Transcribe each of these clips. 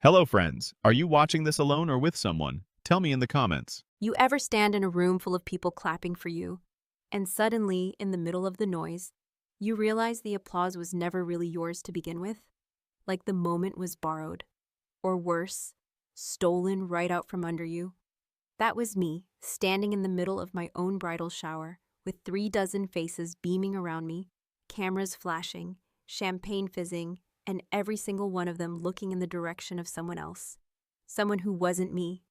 Hello, friends. Are you watching this alone or with someone? Tell me in the comments. You ever stand in a room full of people clapping for you, and suddenly, in the middle of the noise, you realize the applause was never really yours to begin with? Like the moment was borrowed. Or worse, stolen right out from under you. That was me, standing in the middle of my own bridal shower, with 36 faces beaming around me, cameras flashing, champagne fizzing, and every single one of them looking in the direction of someone else. Someone who wasn't me.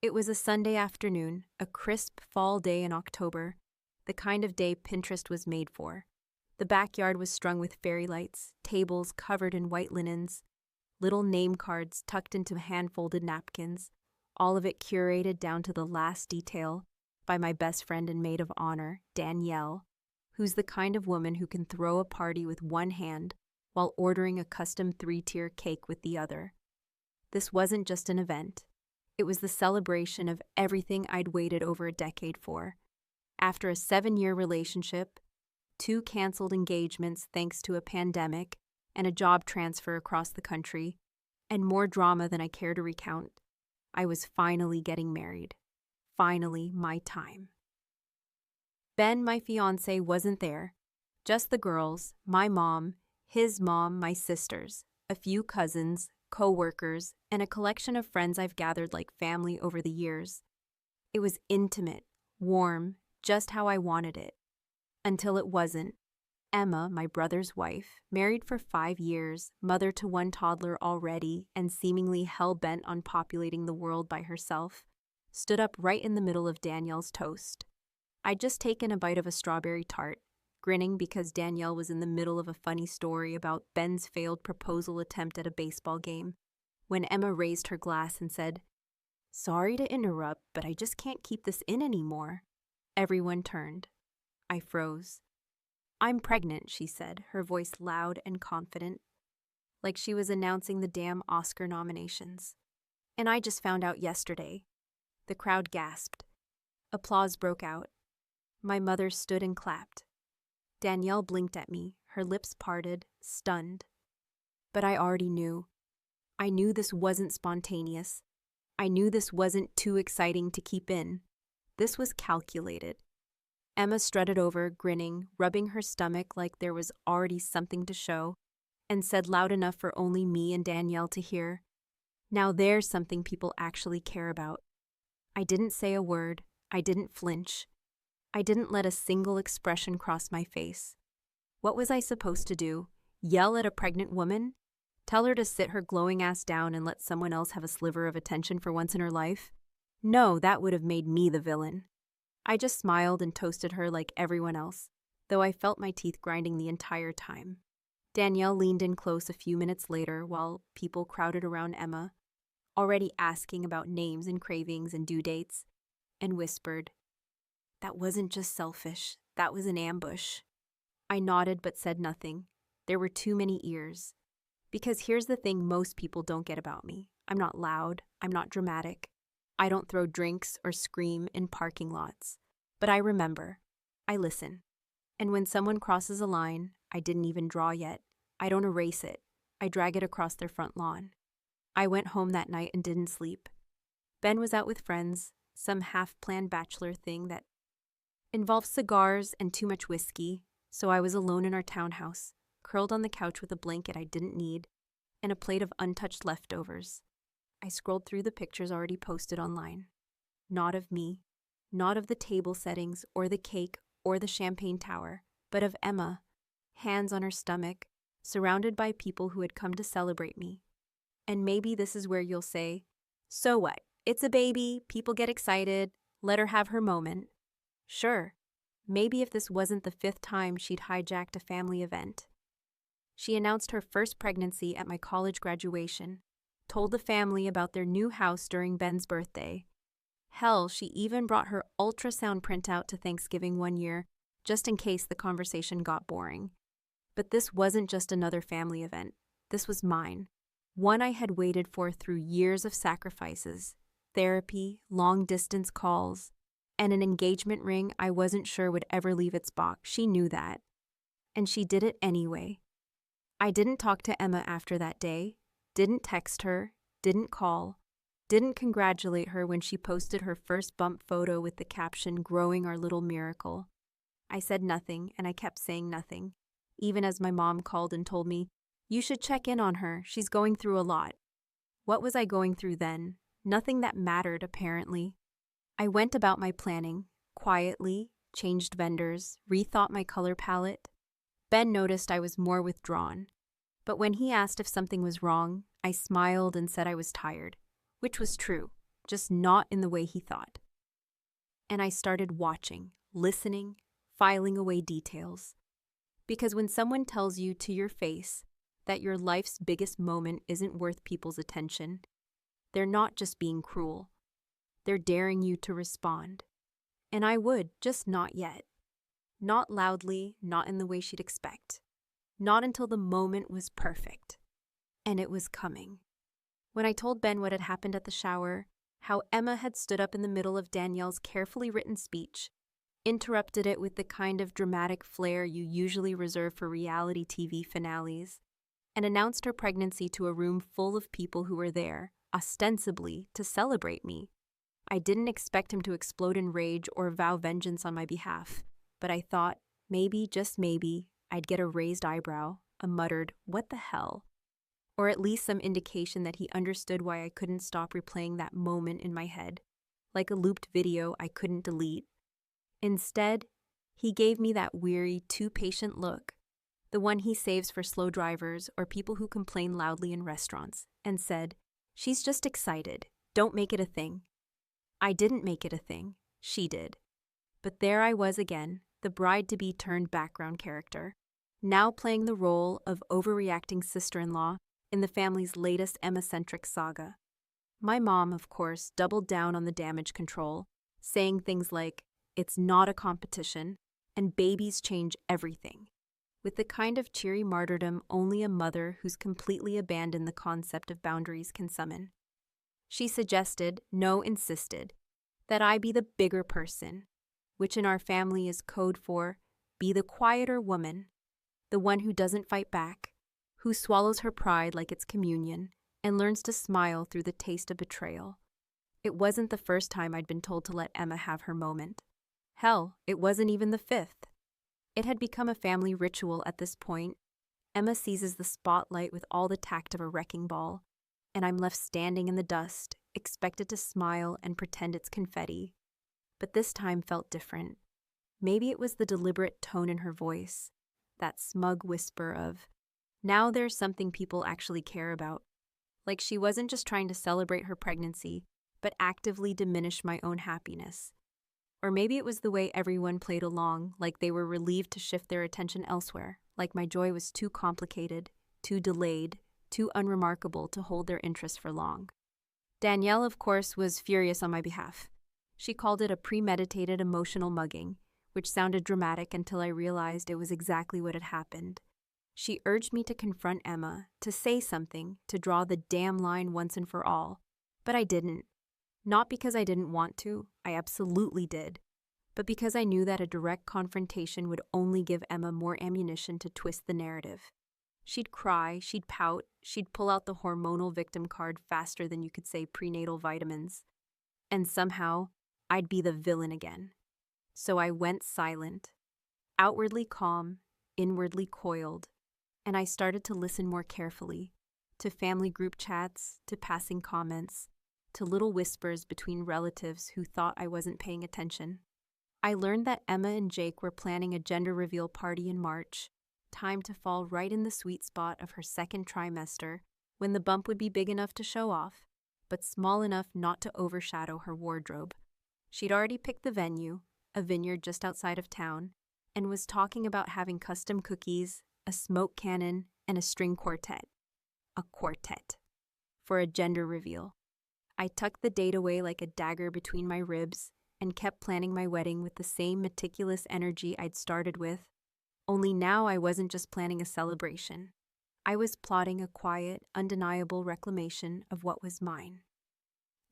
It was a Sunday afternoon, a crisp fall day in October, the kind of day Pinterest was made for. The backyard was strung with fairy lights, tables covered in white linens, little name cards tucked into hand-folded napkins, all of it curated down to the last detail by my best friend and maid of honor, Danielle, who's the kind of woman who can throw a party with one hand while ordering a custom 3-tier cake with the other. This wasn't just an event. It was the celebration of everything I'd waited over a decade for. After a 7-year relationship, 2 canceled engagements thanks to a pandemic, and a job transfer across the country, and more drama than I care to recount, I was finally getting married. Finally, my time. Ben, my fiancé, wasn't there. Just the girls, my mom, his mom, my sisters, a few cousins, co-workers, and a collection of friends I've gathered like family over the years. It was intimate, warm, just how I wanted it. Until it wasn't. Emma, my brother's wife, married for 5 years, mother to 1 toddler already, and seemingly hell-bent on populating the world by herself, stood up right in the middle of Danielle's toast. I'd just taken a bite of a strawberry tart, grinning because Danielle was in the middle of a funny story about Ben's failed proposal attempt at a baseball game, when Emma raised her glass and said, "Sorry to interrupt, but I just can't keep this in anymore." Everyone turned. I froze. "I'm pregnant," she said, her voice loud and confident, like she was announcing the damn Oscar nominations. "And I just found out yesterday." The crowd gasped. Applause broke out. My mother stood and clapped. Danielle blinked at me, her lips parted, stunned. But I already knew. I knew this wasn't spontaneous. I knew this wasn't too exciting to keep in. This was calculated. Emma strutted over, grinning, rubbing her stomach like there was already something to show, and said loud enough for only me and Danielle to hear, "Now there's something people actually care about." I didn't say a word. I didn't flinch. I didn't let a single expression cross my face. What was I supposed to do? Yell at a pregnant woman? Tell her to sit her glowing ass down and let someone else have a sliver of attention for once in her life? No, that would have made me the villain. I just smiled and toasted her like everyone else, though I felt my teeth grinding the entire time. Danielle leaned in close a few minutes later while people crowded around Emma, already asking about names and cravings and due dates, and whispered, "That wasn't just selfish, that was an ambush." I nodded but said nothing. There were too many ears. Because here's the thing most people don't get about me. I'm not loud, I'm not dramatic. I don't throw drinks or scream in parking lots. But I remember. I listen. And when someone crosses a line, I didn't even draw yet. I don't erase it. I drag it across their front lawn. I went home that night and didn't sleep. Ben was out with friends, some half-planned bachelor thing that involved cigars and too much whiskey, so I was alone in our townhouse, curled on the couch with a blanket I didn't need, and a plate of untouched leftovers. I scrolled through the pictures already posted online. Not of me, not of the table settings or the cake or the champagne tower, but of Emma, hands on her stomach, surrounded by people who had come to celebrate me. And maybe this is where you'll say, "So what? It's a baby, people get excited, let her have her moment." Sure, maybe if this wasn't the 5th time she'd hijacked a family event. She announced her first pregnancy at my college graduation, told the family about their new house during Ben's birthday. Hell, she even brought her ultrasound printout to Thanksgiving one year, just in case the conversation got boring. But this wasn't just another family event. This was mine. One I had waited for through years of sacrifices, therapy, long-distance calls, and an engagement ring I wasn't sure would ever leave its box. She knew that. And she did it anyway. I didn't talk to Emma after that day, didn't text her, didn't call, didn't congratulate her when she posted her first bump photo with the caption, "Growing our little miracle." I said nothing, and I kept saying nothing, even as my mom called and told me, "You should check in on her, she's going through a lot." What was I going through then? Nothing that mattered, apparently. I went about my planning, quietly, changed vendors, rethought my color palette. Ben noticed I was more withdrawn, but when he asked if something was wrong, I smiled and said I was tired, which was true, just not in the way he thought. And I started watching, listening, filing away details. Because when someone tells you to your face that your life's biggest moment isn't worth people's attention, they're not just being cruel. They're daring you to respond. And I would, just not yet. Not loudly, not in the way she'd expect. Not until the moment was perfect. And it was coming. When I told Ben what had happened at the shower, how Emma had stood up in the middle of Danielle's carefully written speech, interrupted it with the kind of dramatic flair you usually reserve for reality TV finales, and announced her pregnancy to a room full of people who were there, ostensibly, to celebrate me, I didn't expect him to explode in rage or vow vengeance on my behalf, but I thought, maybe, just maybe, I'd get a raised eyebrow, a muttered, "What the hell?" Or at least some indication that he understood why I couldn't stop replaying that moment in my head, like a looped video I couldn't delete. Instead, he gave me that weary, too patient look, the one he saves for slow drivers or people who complain loudly in restaurants, and said, "She's just excited. Don't make it a thing." I didn't make it a thing. She did. But there I was again, the bride-to-be turned background character, now playing the role of overreacting sister-in-law in the family's latest Emma-centric saga. My mom, of course, doubled down on the damage control, saying things like, "It's not a competition," and "babies change everything," with the kind of cheery martyrdom only a mother who's completely abandoned the concept of boundaries can summon. She suggested, no, insisted, that I be the bigger person, which in our family is code for be the quieter woman, the one who doesn't fight back, who swallows her pride like it's communion, and learns to smile through the taste of betrayal. It wasn't the first time I'd been told to let Emma have her moment. Hell, it wasn't even the fifth. It had become a family ritual at this point. Emma seizes the spotlight with all the tact of a wrecking ball, and I'm left standing in the dust, expected to smile and pretend it's confetti. But this time felt different. Maybe it was the deliberate tone in her voice, that smug whisper of, "Now there's something people actually care about." Like she wasn't just trying to celebrate her pregnancy, but actively diminish my own happiness. Or maybe it was the way everyone played along, like they were relieved to shift their attention elsewhere, like my joy was too complicated, too delayed, too unremarkable to hold their interest for long. Danielle, of course, was furious on my behalf. She called it a premeditated emotional mugging, which sounded dramatic until I realized it was exactly what had happened. She urged me to confront Emma, to say something, to draw the damn line once and for all. But I didn't. Not because I didn't want to, I absolutely did, but because I knew that a direct confrontation would only give Emma more ammunition to twist the narrative. She'd cry, she'd pout, she'd pull out the hormonal victim card faster than you could say prenatal vitamins. And somehow, I'd be the villain again. So I went silent, outwardly calm, inwardly coiled, and I started to listen more carefully, to family group chats, to passing comments, to little whispers between relatives who thought I wasn't paying attention. I learned that Emma and Jake were planning a gender reveal party in March, time to fall right in the sweet spot of her second trimester, when the bump would be big enough to show off, but small enough not to overshadow her wardrobe. She'd already picked the venue, a vineyard just outside of town, and was talking about having custom cookies, a smoke cannon, and a string quartet. A quartet. For a gender reveal. I tucked the date away like a dagger between my ribs and kept planning my wedding with the same meticulous energy I'd started with. Only now I wasn't just planning a celebration. I was plotting a quiet, undeniable reclamation of what was mine.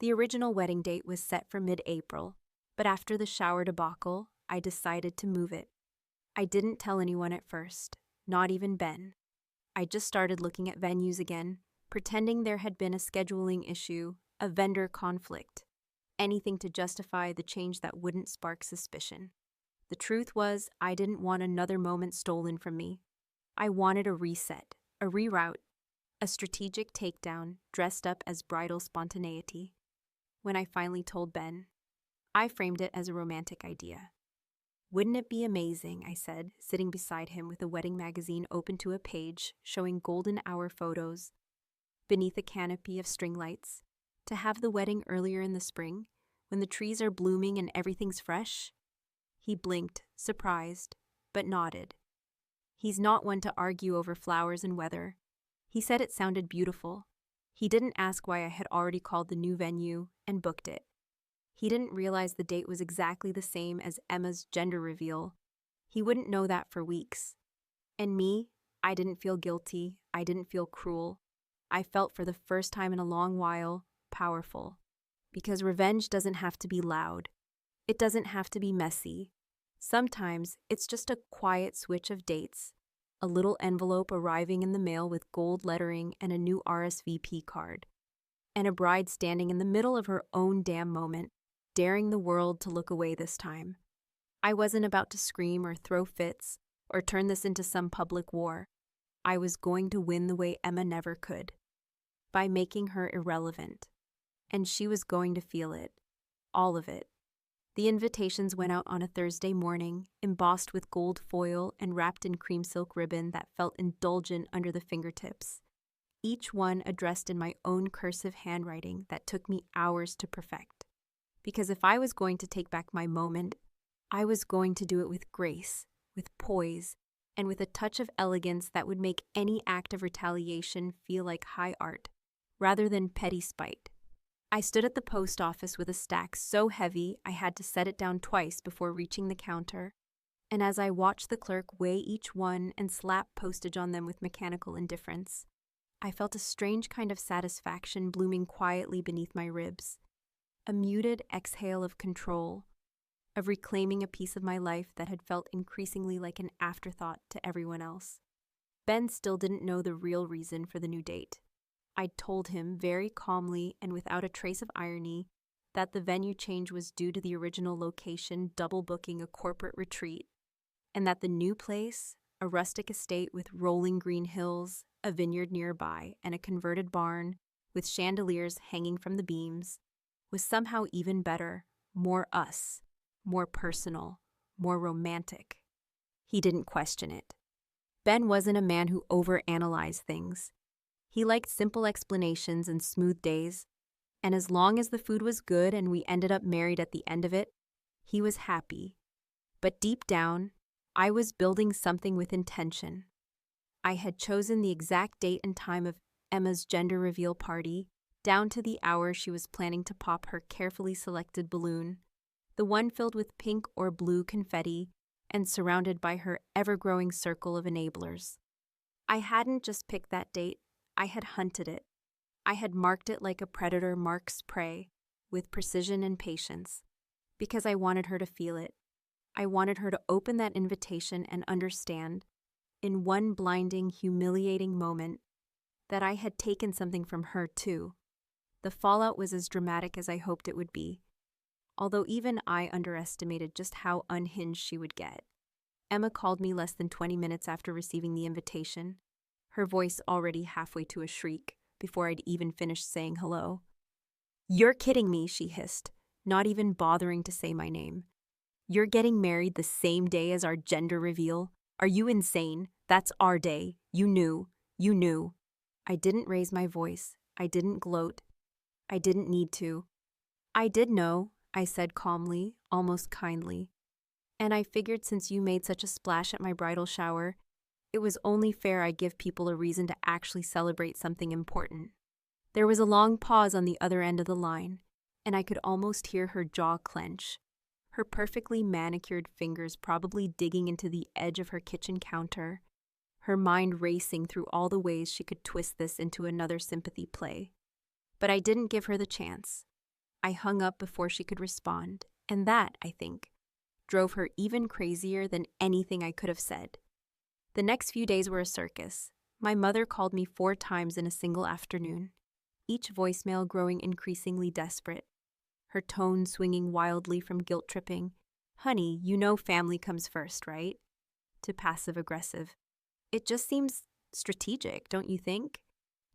The original wedding date was set for mid-April, but after the shower debacle, I decided to move it. I didn't tell anyone at first, not even Ben. I just started looking at venues again, pretending there had been a scheduling issue, a vendor conflict, anything to justify the change that wouldn't spark suspicion. The truth was, I didn't want another moment stolen from me. I wanted a reset, a reroute, a strategic takedown dressed up as bridal spontaneity. When I finally told Ben, I framed it as a romantic idea. Wouldn't it be amazing, I said, sitting beside him with a wedding magazine open to a page showing golden hour photos beneath a canopy of string lights, to have the wedding earlier in the spring, when the trees are blooming and everything's fresh? He blinked, surprised, but nodded. He's not one to argue over flowers and weather. He said it sounded beautiful. He didn't ask why I had already called the new venue and booked it. He didn't realize the date was exactly the same as Emma's gender reveal. He wouldn't know that for weeks. And me, I didn't feel guilty. I didn't feel cruel. I felt for the first time in a long while, powerful. Because revenge doesn't have to be loud. It doesn't have to be messy. Sometimes it's just a quiet switch of dates, a little envelope arriving in the mail with gold lettering and a new RSVP card, and a bride standing in the middle of her own damn moment, daring the world to look away this time. I wasn't about to scream or throw fits or turn this into some public war. I was going to win the way Emma never could, by making her irrelevant. And she was going to feel it, all of it. The invitations went out on a Thursday morning, embossed with gold foil and wrapped in cream silk ribbon that felt indulgent under the fingertips. Each one addressed in my own cursive handwriting that took me hours to perfect. Because if I was going to take back my moment, I was going to do it with grace, with poise, and with a touch of elegance that would make any act of retaliation feel like high art, rather than petty spite. I stood at the post office with a stack so heavy I had to set it down twice before reaching the counter, and as I watched the clerk weigh each one and slap postage on them with mechanical indifference, I felt a strange kind of satisfaction blooming quietly beneath my ribs, a muted exhale of control, of reclaiming a piece of my life that had felt increasingly like an afterthought to everyone else. Ben still didn't know the real reason for the new date. I'd told him very calmly and without a trace of irony that the venue change was due to the original location double booking a corporate retreat, and that the new place, a rustic estate with rolling green hills, a vineyard nearby, and a converted barn with chandeliers hanging from the beams, was somehow even better, more us, more personal, more romantic. He didn't question it. Ben wasn't a man who overanalyzed things. He liked simple explanations and smooth days, and as long as the food was good and we ended up married at the end of it, he was happy. But deep down, I was building something with intention. I had chosen the exact date and time of Emma's gender reveal party, down to the hour she was planning to pop her carefully selected balloon, the one filled with pink or blue confetti and surrounded by her ever-growing circle of enablers. I hadn't just picked that date, I had hunted it. I had marked it like a predator marks prey, with precision and patience, because I wanted her to feel it. I wanted her to open that invitation and understand, in one blinding, humiliating moment, that I had taken something from her too. The fallout was as dramatic as I hoped it would be, although even I underestimated just how unhinged she would get. Emma called me less than 20 minutes after receiving the invitation, her voice already halfway to a shriek before I'd even finished saying hello. "You're kidding me," she hissed, not even bothering to say my name. "You're getting married the same day as our gender reveal? Are you insane? That's our day. You knew. You knew." I didn't raise my voice. I didn't gloat. I didn't need to. "I did know," I said calmly, almost kindly. "And I figured since you made such a splash at my bridal shower, it was only fair I give people a reason to actually celebrate something important." There was a long pause on the other end of the line, and I could almost hear her jaw clench, her perfectly manicured fingers probably digging into the edge of her kitchen counter, her mind racing through all the ways she could twist this into another sympathy play. But I didn't give her the chance. I hung up before she could respond, and that, I think, drove her even crazier than anything I could have said. The next few days were a circus. My mother called me 4 times in a single afternoon, each voicemail growing increasingly desperate, her tone swinging wildly from guilt-tripping, "Honey, you know family comes first, right?" to passive-aggressive. "It just seems strategic, don't you think?"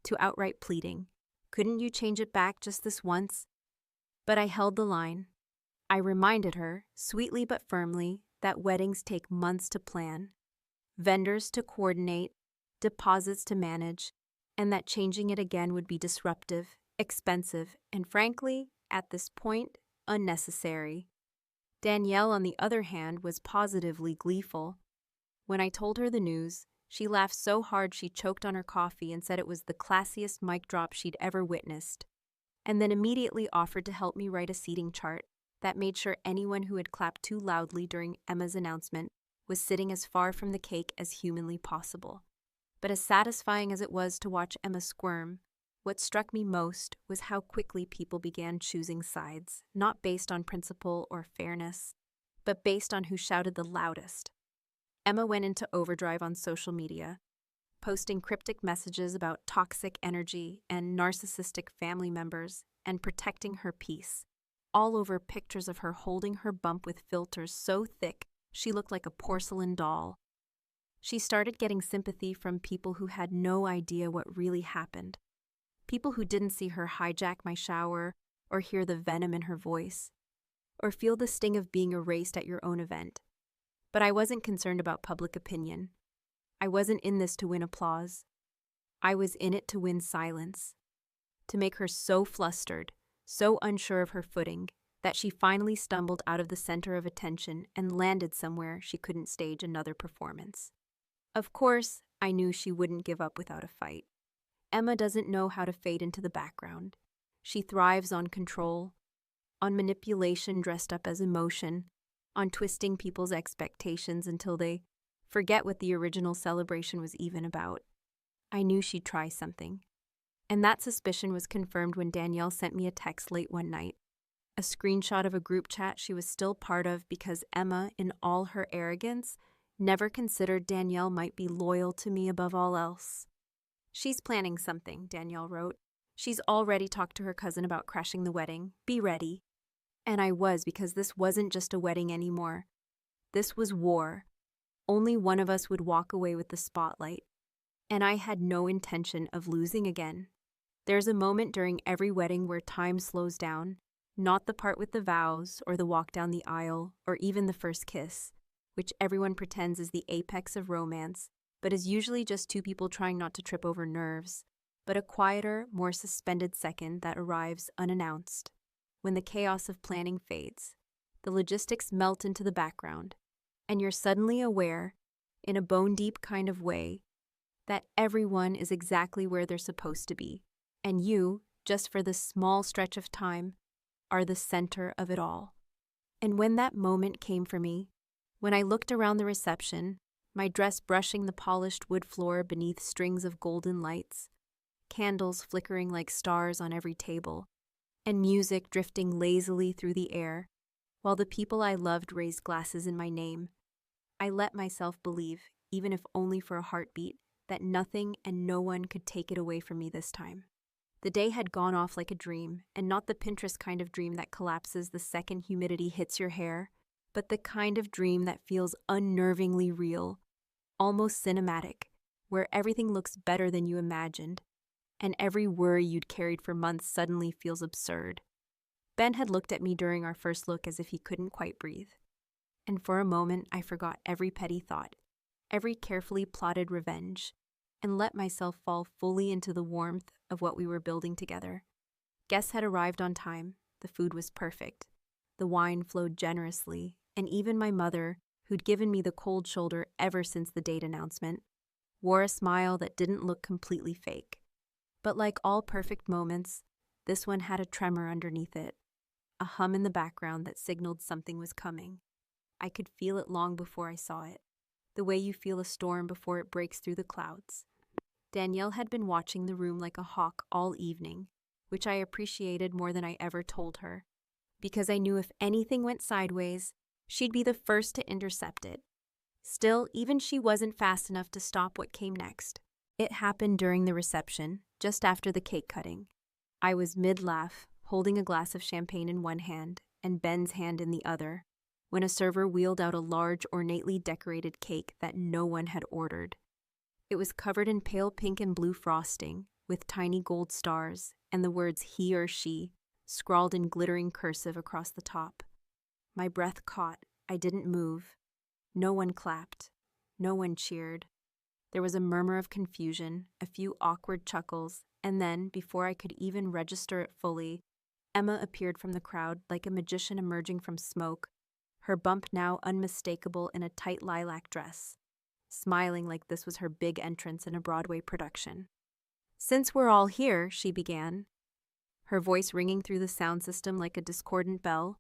to outright pleading. "Couldn't you change it back just this once?" But I held the line. I reminded her, sweetly but firmly, that weddings take months to plan, vendors to coordinate, deposits to manage, and that changing it again would be disruptive, expensive, and frankly, at this point, unnecessary. Danielle, on the other hand, was positively gleeful. When I told her the news, she laughed so hard she choked on her coffee and said it was the classiest mic drop she'd ever witnessed, and then immediately offered to help me write a seating chart that made sure anyone who had clapped too loudly during Emma's announcement was sitting as far from the cake as humanly possible. But as satisfying as it was to watch Emma squirm, what struck me most was how quickly people began choosing sides, not based on principle or fairness, but based on who shouted the loudest. Emma went into overdrive on social media, posting cryptic messages about toxic energy and narcissistic family members and protecting her peace, all over pictures of her holding her bump with filters so thick she looked like a porcelain doll. She started getting sympathy from people who had no idea what really happened. People who didn't see her hijack my shower, or hear the venom in her voice, or feel the sting of being erased at your own event. But I wasn't concerned about public opinion. I wasn't in this to win applause. I was in it to win silence, to make her so flustered, so unsure of her footing, that she finally stumbled out of the center of attention and landed somewhere she couldn't stage another performance. Of course, I knew she wouldn't give up without a fight. Emma doesn't know how to fade into the background. She thrives on control, on manipulation dressed up as emotion, on twisting people's expectations until they forget what the original celebration was even about. I knew she'd try something. And that suspicion was confirmed when Danielle sent me a text late one night, a screenshot of a group chat she was still part of because Emma, in all her arrogance, never considered Danielle might be loyal to me above all else. "She's planning something," Danielle wrote. "She's already talked to her cousin about crashing the wedding. Be ready." And I was, because this wasn't just a wedding anymore. This was war. Only one of us would walk away with the spotlight. And I had no intention of losing again. There's a moment during every wedding where time slows down, not the part with the vows or the walk down the aisle or even the first kiss, which everyone pretends is the apex of romance, but is usually just two people trying not to trip over nerves, but a quieter, more suspended second that arrives unannounced. When the chaos of planning fades, the logistics melt into the background, and you're suddenly aware, in a bone-deep kind of way, that everyone is exactly where they're supposed to be, and you, just for this small stretch of time, are the center of it all. And when that moment came for me, when I looked around the reception, my dress brushing the polished wood floor beneath strings of golden lights, candles flickering like stars on every table, and music drifting lazily through the air, while the people I loved raised glasses in my name, I let myself believe, even if only for a heartbeat, that nothing and no one could take it away from me this time. The day had gone off like a dream, and not the Pinterest kind of dream that collapses the second humidity hits your hair, but the kind of dream that feels unnervingly real, almost cinematic, where everything looks better than you imagined, and every worry you'd carried for months suddenly feels absurd. Ben had looked at me during our first look as if he couldn't quite breathe, and for a moment I forgot every petty thought, every carefully plotted revenge, and let myself fall fully into the warmth of what we were building together. Guests had arrived on time, the food was perfect, the wine flowed generously, and even my mother, who'd given me the cold shoulder ever since the date announcement, wore a smile that didn't look completely fake. But like all perfect moments, this one had a tremor underneath it, a hum in the background that signaled something was coming. I could feel it long before I saw it, the way you feel a storm before it breaks through the clouds. Danielle had been watching the room like a hawk all evening, which I appreciated more than I ever told her, because I knew if anything went sideways, she'd be the first to intercept it. Still, even she wasn't fast enough to stop what came next. It happened during the reception, just after the cake cutting. I was mid-laugh, holding a glass of champagne in one hand and Ben's hand in the other, when a server wheeled out a large, ornately decorated cake that no one had ordered. It was covered in pale pink and blue frosting, with tiny gold stars and the words he or she scrawled in glittering cursive across the top. My breath caught. I didn't move. No one clapped. No one cheered. There was a murmur of confusion, a few awkward chuckles, and then, before I could even register it fully, Emma appeared from the crowd like a magician emerging from smoke, her bump now unmistakable in a tight lilac dress, smiling like this was her big entrance in a Broadway production. "Since we're all here," she began, her voice ringing through the sound system like a discordant bell,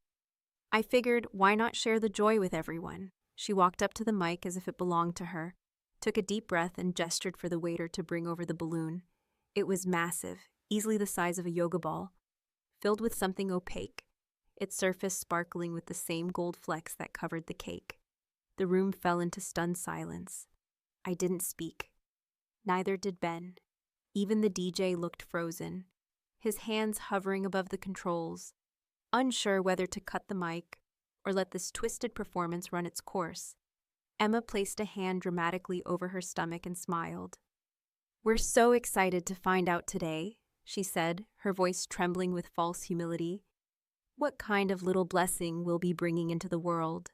"I figured, why not share the joy with everyone?" She walked up to the mic as if it belonged to her, took a deep breath and gestured for the waiter to bring over the balloon. It was massive, easily the size of a yoga ball, filled with something opaque, its surface sparkling with the same gold flecks that covered the cake. The room fell into stunned silence. I didn't speak. Neither did Ben. Even the DJ looked frozen, his hands hovering above the controls, unsure whether to cut the mic or let this twisted performance run its course. Emma placed a hand dramatically over her stomach and smiled. "We're so excited to find out today," she said, her voice trembling with false humility, "what kind of little blessing we'll be bringing into the world."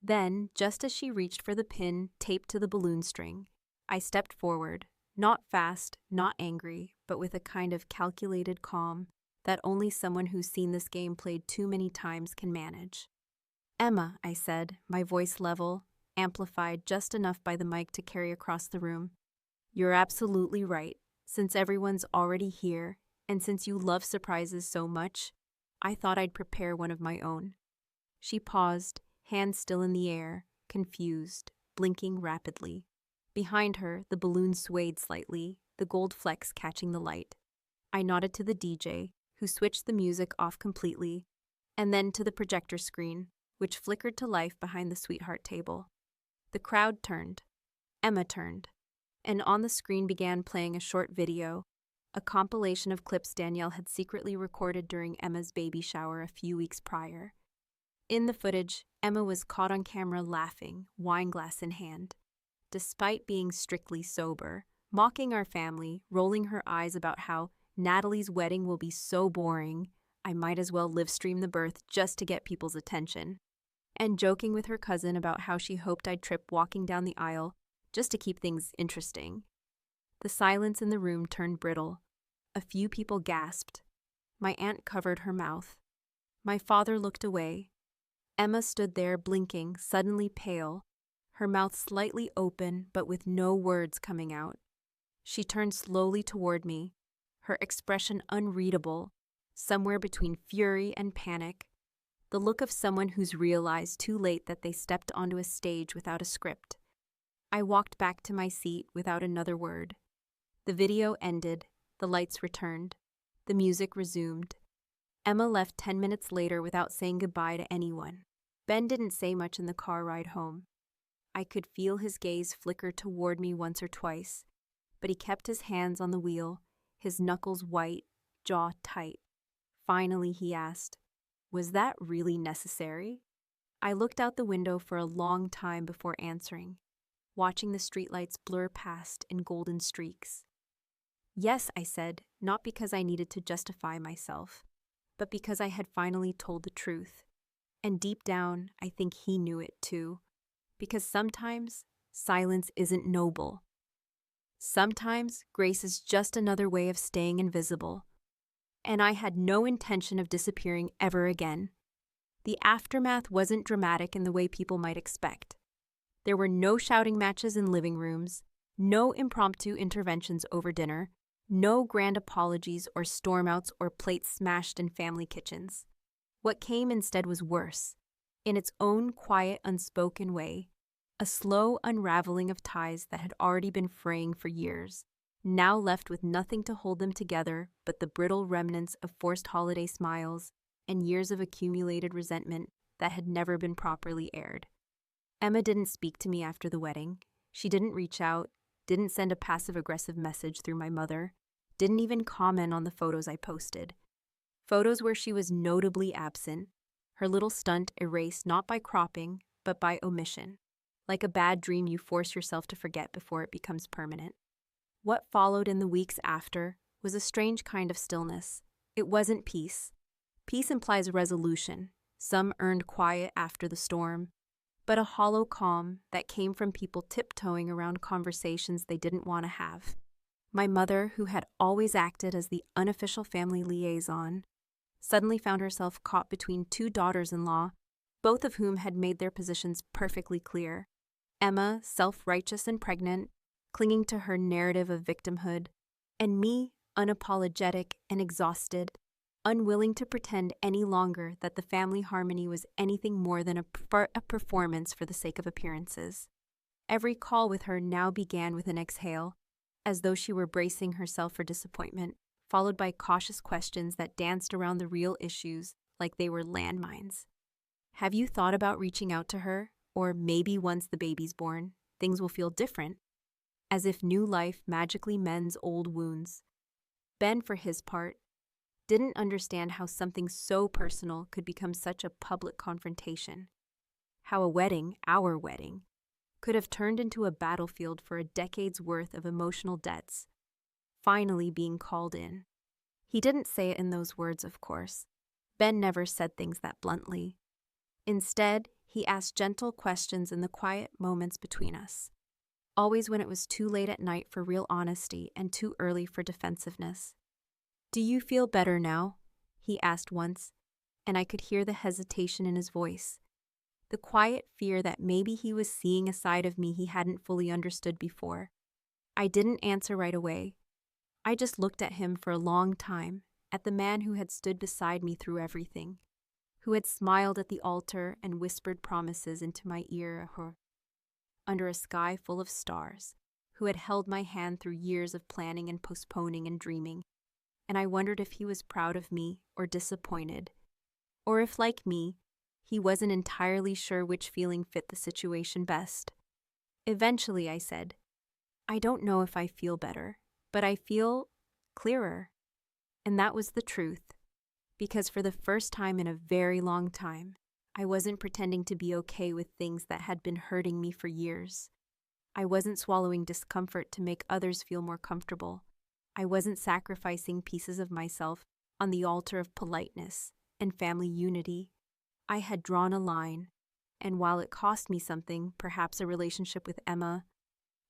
Then, just as she reached for the pin taped to the balloon string, I stepped forward, not fast, not angry, but with a kind of calculated calm that only someone who's seen this game played too many times can manage. "Emma," I said, my voice level, amplified just enough by the mic to carry across the room, "you're absolutely right. Since everyone's already here, and since you love surprises so much, I thought I'd prepare one of my own." She paused, hands still in the air, confused, blinking rapidly. Behind her, the balloon swayed slightly, the gold flecks catching the light. I nodded to the DJ, who switched the music off completely, and then to the projector screen, which flickered to life behind the sweetheart table. The crowd turned. Emma turned. And on the screen began playing a short video, a compilation of clips Danielle had secretly recorded during Emma's baby shower a few weeks prior. In the footage, Emma was caught on camera laughing, wineglass in hand, despite being strictly sober, mocking our family, rolling her eyes about how Natalie's wedding will be so boring, I might as well live stream the birth just to get people's attention, and joking with her cousin about how she hoped I'd trip walking down the aisle just to keep things interesting. The silence in the room turned brittle. A few people gasped. My aunt covered her mouth. My father looked away. Emma stood there blinking, suddenly pale, her mouth slightly open but with no words coming out. She turned slowly toward me, her expression unreadable, somewhere between fury and panic, the look of someone who's realized too late that they stepped onto a stage without a script. I walked back to my seat without another word. The video ended, the lights returned, the music resumed. Emma left 10 minutes later without saying goodbye to anyone. Ben didn't say much in the car ride home. I could feel his gaze flicker toward me once or twice, but he kept his hands on the wheel, his knuckles white, jaw tight. Finally, he asked, "Was that really necessary?" I looked out the window for a long time before answering, watching the streetlights blur past in golden streaks. "Yes," I said, not because I needed to justify myself, but because I had finally told the truth. And deep down, I think he knew it too. Because sometimes, silence isn't noble. Sometimes, grace is just another way of staying invisible. And I had no intention of disappearing ever again. The aftermath wasn't dramatic in the way people might expect. There were no shouting matches in living rooms, no impromptu interventions over dinner, no grand apologies or stormouts or plates smashed in family kitchens. What came instead was worse, in its own quiet, unspoken way, a slow unraveling of ties that had already been fraying for years, now left with nothing to hold them together but the brittle remnants of forced holiday smiles and years of accumulated resentment that had never been properly aired. Emma didn't speak to me after the wedding. She didn't reach out, didn't send a passive-aggressive message through my mother, didn't even comment on the photos I posted. Photos where she was notably absent, her little stunt erased not by cropping, but by omission, like a bad dream you force yourself to forget before it becomes permanent. What followed in the weeks after was a strange kind of stillness. It wasn't peace. Peace implies resolution, some earned quiet after the storm, but a hollow calm that came from people tiptoeing around conversations they didn't want to have. My mother, who had always acted as the unofficial family liaison, suddenly found herself caught between two daughters-in-law, both of whom had made their positions perfectly clear. Emma, self-righteous and pregnant, clinging to her narrative of victimhood, and me, unapologetic and exhausted, unwilling to pretend any longer that the family harmony was anything more than a performance for the sake of appearances. Every call with her now began with an exhale, as though she were bracing herself for disappointment, followed by cautious questions that danced around the real issues like they were landmines. Have you thought about reaching out to her? Or maybe once the baby's born, things will feel different, as if new life magically mends old wounds. Ben, for his part, didn't understand how something so personal could become such a public confrontation. How a wedding, our wedding, could have turned into a battlefield for a decade's worth of emotional debts, finally being called in. He didn't say it in those words, of course. Ben never said things that bluntly. Instead, he asked gentle questions in the quiet moments between us, always when it was too late at night for real honesty and too early for defensiveness. "Do you feel better now?" he asked once, and I could hear the hesitation in his voice, the quiet fear that maybe he was seeing a side of me he hadn't fully understood before. I didn't answer right away. I just looked at him for a long time, at the man who had stood beside me through everything, who had smiled at the altar and whispered promises into my ear under a sky full of stars, who had held my hand through years of planning and postponing and dreaming. And I wondered if he was proud of me or disappointed, or if, like me, he wasn't entirely sure which feeling fit the situation best. Eventually, I said, "I don't know if I feel better, but I feel clearer." And that was the truth, because for the first time in a very long time, I wasn't pretending to be okay with things that had been hurting me for years. I wasn't swallowing discomfort to make others feel more comfortable. I wasn't sacrificing pieces of myself on the altar of politeness and family unity. I had drawn a line, and while it cost me something, perhaps a relationship with Emma,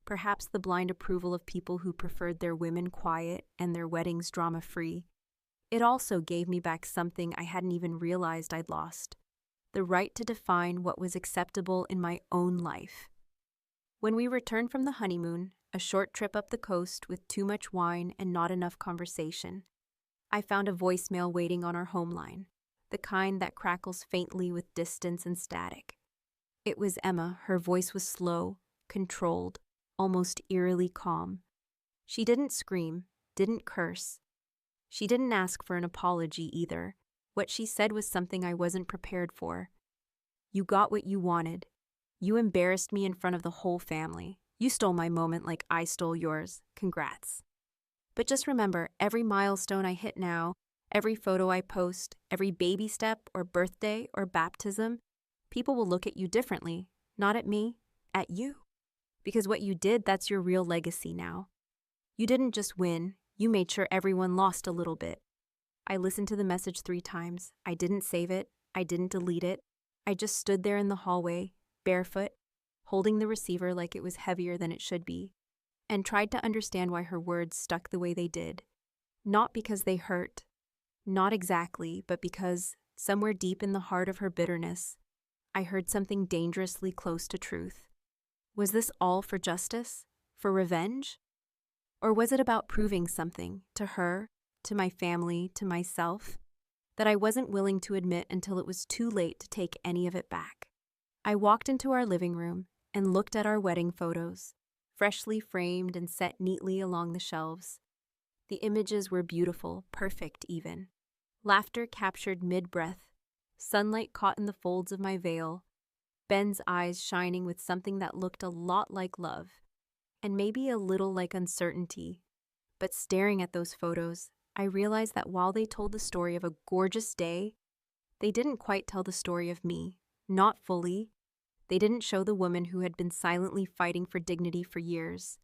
perhaps the blind approval of people who preferred their women quiet and their weddings drama-free, it also gave me back something I hadn't even realized I'd lost: the right to define what was acceptable in my own life. When we returned from the honeymoon, a short trip up the coast with too much wine and not enough conversation, I found a voicemail waiting on our home line, the kind that crackles faintly with distance and static. It was Emma. Her voice was slow, controlled, almost eerily calm. She didn't scream, didn't curse. She didn't ask for an apology either. What she said was something I wasn't prepared for. "You got what you wanted. You embarrassed me in front of the whole family. You stole my moment like I stole yours. Congrats. But just remember, every milestone I hit now, every photo I post, every baby step or birthday or baptism, people will look at you differently. Not at me, at you. Because what you did, that's your real legacy now. You didn't just win, you made sure everyone lost a little bit." I listened to the message 3 times. I didn't save it. I didn't delete it. I just stood there in the hallway, barefoot, holding the receiver like it was heavier than it should be, and tried to understand why her words stuck the way they did. Not because they hurt, not exactly, but because, somewhere deep in the heart of her bitterness, I heard something dangerously close to truth. Was this all for justice? For revenge? Or was it about proving something to her, to my family, to myself, that I wasn't willing to admit until it was too late to take any of it back? I walked into our living room and looked at our wedding photos, freshly framed and set neatly along the shelves. The images were beautiful, perfect even. Laughter captured mid-breath, sunlight caught in the folds of my veil, Ben's eyes shining with something that looked a lot like love. and maybe a little like uncertainty. But staring at those photos, I realized that while they told the story of a gorgeous day, they didn't quite tell the story of me. Not fully. They didn't show the woman who had been silently fighting for dignity for years.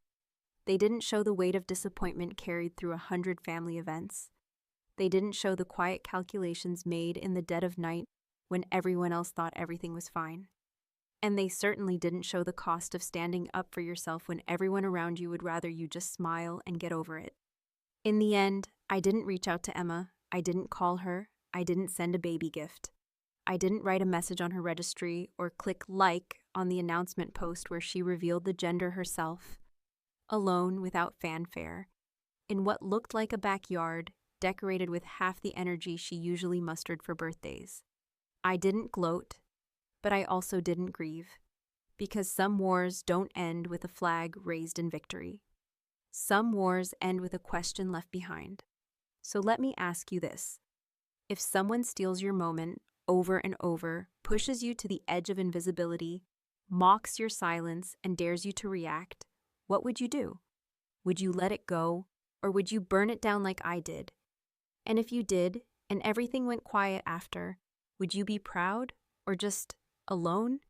They didn't show the weight of disappointment carried through 100 family events. They didn't show the quiet calculations made in the dead of night when everyone else thought everything was fine. And they certainly didn't show the cost of standing up for yourself when everyone around you would rather you just smile and get over it. In the end, I didn't reach out to Emma. I didn't call her. I didn't send a baby gift. I didn't write a message on her registry or click like on the announcement post where she revealed the gender herself. Alone, without fanfare, in what looked like a backyard, decorated with half the energy she usually mustered for birthdays. I didn't gloat, but I also didn't grieve, because some wars don't end with a flag raised in victory. Some wars end with a question left behind. So let me ask you this. If someone steals your moment over and over, pushes you to the edge of invisibility, mocks your silence, and dares you to react, what would you do? Would you let it go, or would you burn it down like I did? And if you did, and everything went quiet after, would you be proud or just alone?